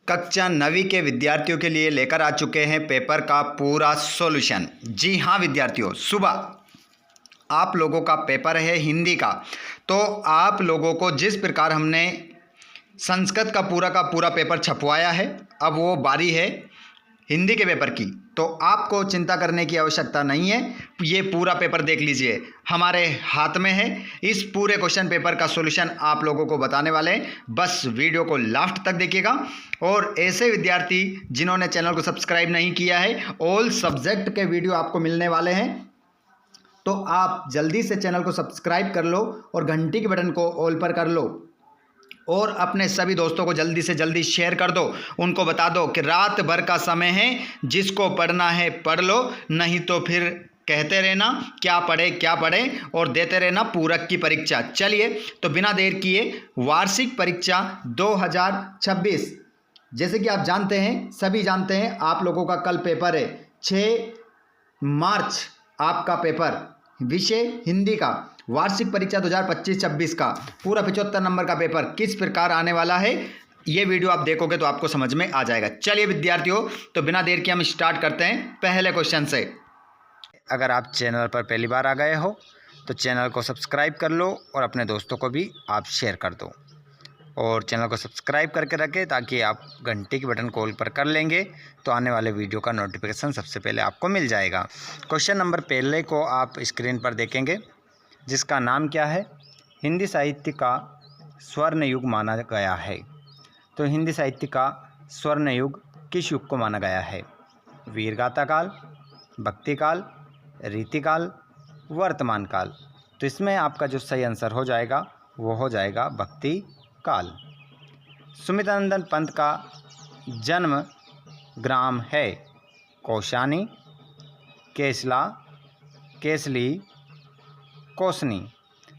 कक्षा 9वीं के विद्यार्थियों के लिए लेकर आ चुके हैं पेपर का पूरा सॉल्यूशन। जी हाँ विद्यार्थियों, सुबह आप लोगों का पेपर है हिंदी का। तो आप लोगों को जिस प्रकार हमने संस्कृत का पूरा पेपर छपवाया है, अब वो बारी है हिंदी के पेपर की। तो आपको चिंता करने की आवश्यकता नहीं है, ये पूरा पेपर देख लीजिए, हमारे हाथ में है। इस पूरे क्वेश्चन पेपर का सॉल्यूशन आप लोगों को बताने वाले हैं, बस वीडियो को लास्ट तक देखिएगा। और ऐसे विद्यार्थी जिन्होंने चैनल को सब्सक्राइब नहीं किया है, ऑल सब्जेक्ट के वीडियो आपको मिलने वाले हैं, तो आप जल्दी से चैनल को सब्सक्राइब कर लो और घंटी के बटन को ऑल पर कर लो और अपने सभी दोस्तों को जल्दी से जल्दी शेयर कर दो। उनको बता दो कि रात भर का समय है, जिसको पढ़ना है पढ़ लो, नहीं तो फिर कहते रहना क्या पढ़े और देते रहना पूरक की परीक्षा। चलिए तो बिना देर किए वार्षिक परीक्षा 2026, जैसे कि आप जानते हैं, सभी जानते हैं, आप लोगों का कल पेपर है 6 मार्च, आपका पेपर विषय हिंदी का वार्षिक परीक्षा 2025-26 का पूरा 75 नंबर का पेपर किस प्रकार आने वाला है, ये वीडियो आप देखोगे तो आपको समझ में आ जाएगा। चलिए विद्यार्थियों, तो बिना देर के हम स्टार्ट करते हैं पहले क्वेश्चन से। अगर आप चैनल पर पहली बार आ गए हो तो चैनल को सब्सक्राइब कर लो और अपने दोस्तों को भी आप शेयर कर दो और चैनल को सब्सक्राइब करके रखें ताकि आप घंटी के बटन को ऑल पर कर लेंगे तो आने वाले वीडियो का नोटिफिकेशन सबसे पहले आपको मिल जाएगा। क्वेश्चन नंबर पहले को आप स्क्रीन पर देखेंगे, जिसका नाम क्या है, हिंदी साहित्य का स्वर्ण युग माना गया है। तो हिंदी साहित्य का स्वर्ण युग किस युग को माना गया है? वीरगाथा काल, भक्ति काल, रीतिकाल, वर्तमान काल। तो इसमें आपका जो सही आंसर हो जाएगा वो हो जाएगा भक्ति काल। सुमित्रानंदन पंत का जन्म ग्राम है कौशानी, केसला, केसली, कोसनी।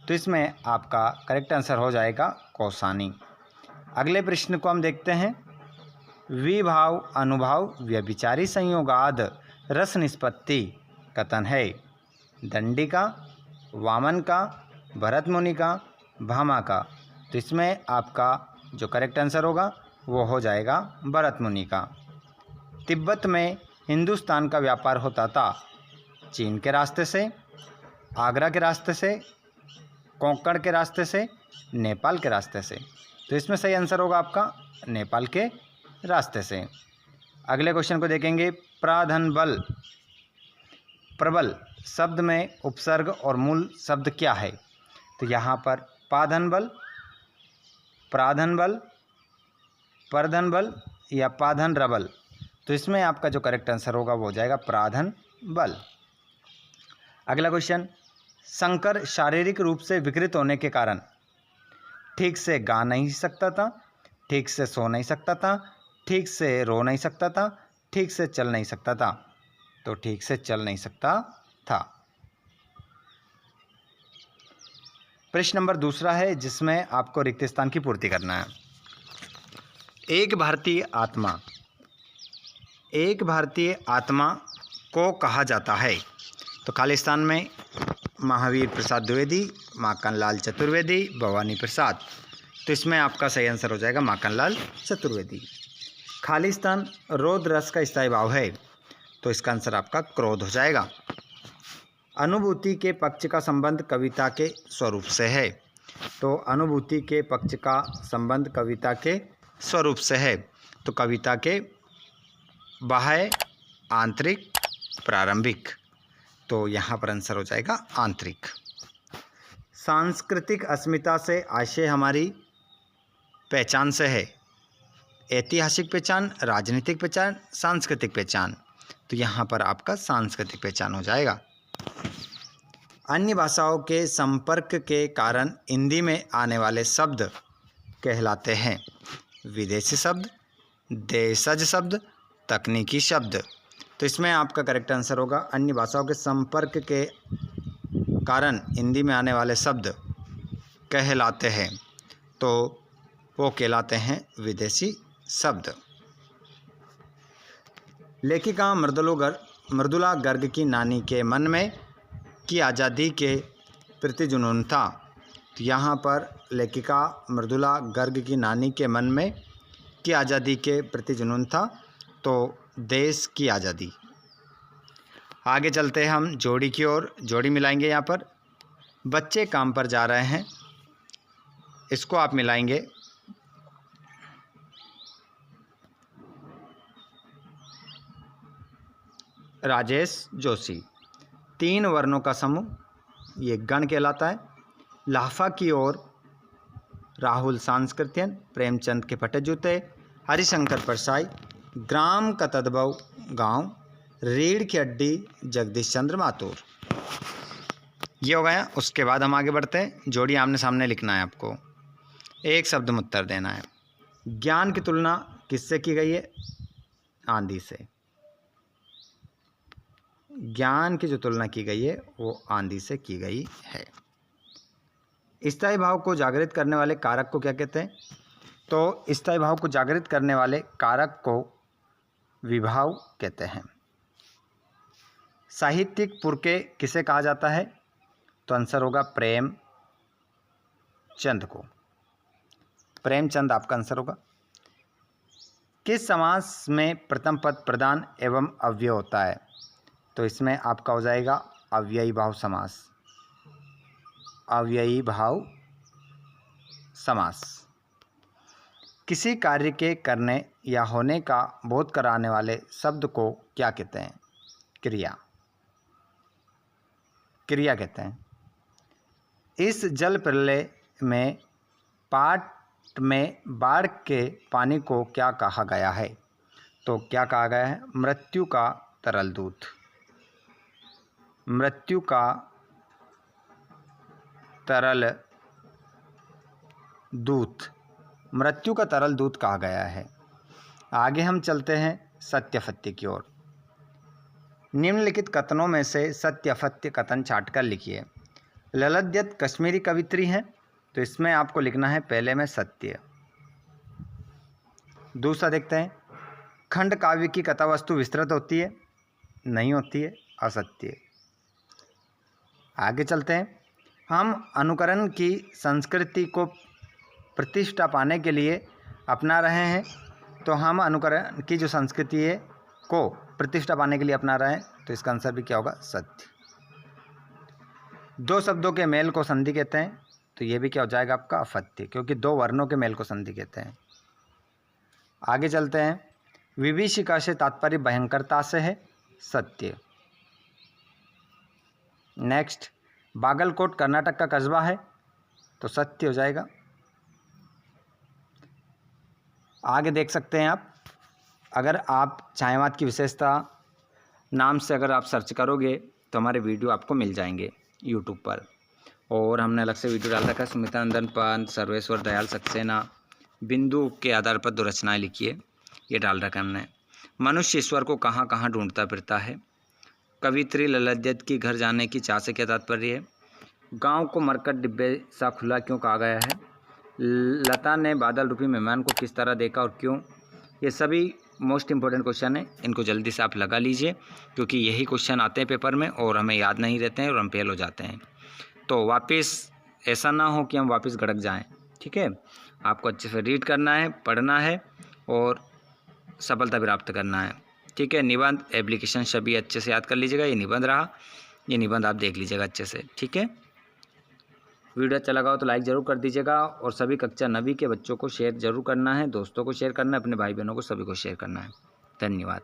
तो इसमें आपका करेक्ट आंसर हो जाएगा कौसानी। अगले प्रश्न को हम देखते हैं। विभाव अनुभाव व्यभिचारी संयोगाद रस निष्पत्ति कथन है। दंडी का, वामन का, भरत मुनि का, भामा का। तो इसमें आपका जो करेक्ट आंसर होगा वो हो जाएगा भरत मुनि का। तिब्बत में हिंदुस्तान का व्यापार होता था चीन के रास्ते से, आगरा के रास्ते से, कोंकण के रास्ते से, नेपाल के रास्ते से। तो इसमें सही आंसर होगा आपका नेपाल के रास्ते से। अगले क्वेश्चन को देखेंगे। प्राधन बल प्रबल शब्द में उपसर्ग और मूल शब्द क्या है? तो यहाँ पर पाधन बल, प्राधन बल, परधन बल या पाधन रबल। तो इसमें आपका जो करेक्ट आंसर होगा वो हो जाएगा प्राधन बल। अगला क्वेश्चन। शंकर शारीरिक रूप से विकृत होने के कारण ठीक से गा नहीं सकता था, ठीक से सो नहीं सकता था, ठीक से रो नहीं सकता था, ठीक से चल नहीं सकता था। तो ठीक से चल नहीं सकता था। प्रश्न नंबर दूसरा है, जिसमें आपको रिक्त स्थान की पूर्ति करना है। एक भारतीय आत्मा को कहा जाता है। तो खालिस्तान में महावीर प्रसाद द्विवेदी, माखनलाल चतुर्वेदी, भवानी प्रसाद। तो इसमें आपका सही आंसर हो जाएगा माखनलाल चतुर्वेदी। खालिस्तान रोध रस का स्थायी भाव है, तो इसका आंसर आपका क्रोध हो जाएगा। अनुभूति के पक्ष का संबंध कविता के स्वरूप से है। तो अनुभूति के पक्ष का संबंध कविता के स्वरूप से है। तो कविता के बाह्य, आंतरिक, प्रारंभिक। तो यहाँ पर आंसर हो जाएगा आंतरिक। सांस्कृतिक अस्मिता से आशय हमारी पहचान से है। ऐतिहासिक पहचान, राजनीतिक पहचान, सांस्कृतिक पहचान। तो यहाँ पर आपका सांस्कृतिक पहचान हो जाएगा। अन्य भाषाओं के संपर्क के कारण हिंदी में आने वाले शब्द कहलाते हैं विदेशी शब्द, देशज शब्द, तकनीकी शब्द। तो इसमें आपका करेक्ट आंसर होगा अन्य भाषाओं के संपर्क के कारण हिंदी में आने वाले शब्द कहलाते हैं, तो वो कहलाते हैं विदेशी शब्द। लेखिका मृदुला गर्ग की नानी के मन में की आज़ादी के प्रति जुनून था। तो यहाँ पर लेखिका मृदुला गर्ग की नानी के मन में की आज़ादी के प्रति जुनून था, तो देश की आज़ादी। आगे चलते हैं हम जोड़ी की ओर। जोड़ी मिलाएंगे। यहाँ पर बच्चे काम पर जा रहे हैं, इसको आप मिलाएंगे। राजेश जोशी। 3 वर्णों का समूह, ये गण कहलाता है। लाफा की ओर राहुल सांस्कृत्यन, प्रेमचंद के फटे जूते, हरिशंकर परसाई। ग्राम का तद्भव गांव, रीढ़ की हड्डी जगदीश चंद्र माथुर। ये हो गया। उसके बाद हम आगे बढ़ते हैं। जोड़ी आमने सामने लिखना है आपको, एक शब्द में उत्तर देना है। ज्ञान की तुलना किससे की गई है? आंधी से। ज्ञान की जो तुलना की गई है वो आंधी से की गई है। स्थायी भाव को जागृत करने वाले कारक को क्या कहते हैं? तो स्थायी भाव को जागृत करने वाले कारक को विभाव कहते हैं। साहित्यिक पुरके किसे कहा जाता है? तो आंसर होगा प्रेम चंद को। प्रेमचंद आपका आंसर होगा। किस समास में प्रथम पद प्रधान एवं अव्यय होता है? तो इसमें आपका हो जाएगा अव्ययी भाव समास। अव्ययी भाव समास। किसी कार्य के करने या होने का बोध कराने वाले शब्द को क्या कहते हैं? क्रिया। क्रिया कहते हैं। इस जल प्रलय में पाठ में बाढ़ के पानी को क्या कहा गया है? तो क्या कहा गया है? मृत्यु का तरल दूत। मृत्यु का तरल दूत। मृत्यु का तरल दूत कहा गया है। आगे हम चलते हैं सत्य-फत्य की ओर। निम्नलिखित कथनों में से सत्य-फत्य कथन छांटकर लिखिए। ललद्यत कश्मीरी कवित्री हैं, तो इसमें आपको लिखना है पहले में सत्य। दूसरा देखते हैं, खंड काव्य की कथा वस्तु विस्तृत होती है? नहीं होती है, असत्य। आगे चलते हैं, हम अनुकरण की संस्कृति को प्रतिष्ठा पाने के लिए अपना रहे हैं, तो हम अनुकरण की जो संस्कृति है को प्रतिष्ठा पाने के लिए अपना रहे हैं, तो इसका आंसर भी क्या होगा? सत्य। 2 शब्दों के मेल को संधि कहते हैं, तो ये भी क्या हो जाएगा आपका? अपत्य, क्योंकि 2 वर्णों के मेल को संधि कहते हैं। आगे चलते हैं, विभीषिका से तात्पर्य भयंकरता से है, सत्य। नेक्स्ट, बागलकोट कर्नाटक का कस्बा है, तो सत्य हो जाएगा। आगे देख सकते हैं आप, अगर आप छायावाद की विशेषता नाम से अगर आप सर्च करोगे तो हमारे वीडियो आपको मिल जाएंगे यूट्यूब पर, और हमने अलग से वीडियो डाल रखा है। सुमित्रानंदन पंत, सर्वेश्वर दयाल सक्सेना, बिंदु के आधार पर 2 रचनाएं लिखी है, ये डाल रखा हमने। मनुष्य ईश्वर को कहाँ कहाँ ढूंढता फिरता है? कवित्री ललद्यत की घर जाने की चाह से क्या तात्पर्य है? गांव को मरकट डिब्बे सा खुला क्यों कहा गया है? लता ने बादल रूपी मेहमान को किस तरह देखा और क्यों? ये सभी मोस्ट इंपॉर्टेंट क्वेश्चन है, इनको जल्दी से आप लगा लीजिए, क्योंकि यही क्वेश्चन आते हैं पेपर में और हमें याद नहीं रहते हैं और हम फेल हो जाते हैं। तो वापस ऐसा ना हो कि हम वापस गड़क जाएं, ठीक है? आपको अच्छे से रीड करना है, पढ़ना है और सफलता प्राप्त करना है, ठीक है? निबंध, एप्लीकेशन सभी अच्छे से याद कर लीजिएगा। ये निबंध रहा, ये निबंध आप देख लीजिएगा अच्छे से, ठीक है? वीडियो अच्छा लगा हो तो लाइक ज़रूर कर दीजिएगा, और सभी कक्षा 9वीं के बच्चों को शेयर ज़रूर करना है, दोस्तों को शेयर करना है, अपने भाई बहनों को सभी को शेयर करना है। धन्यवाद।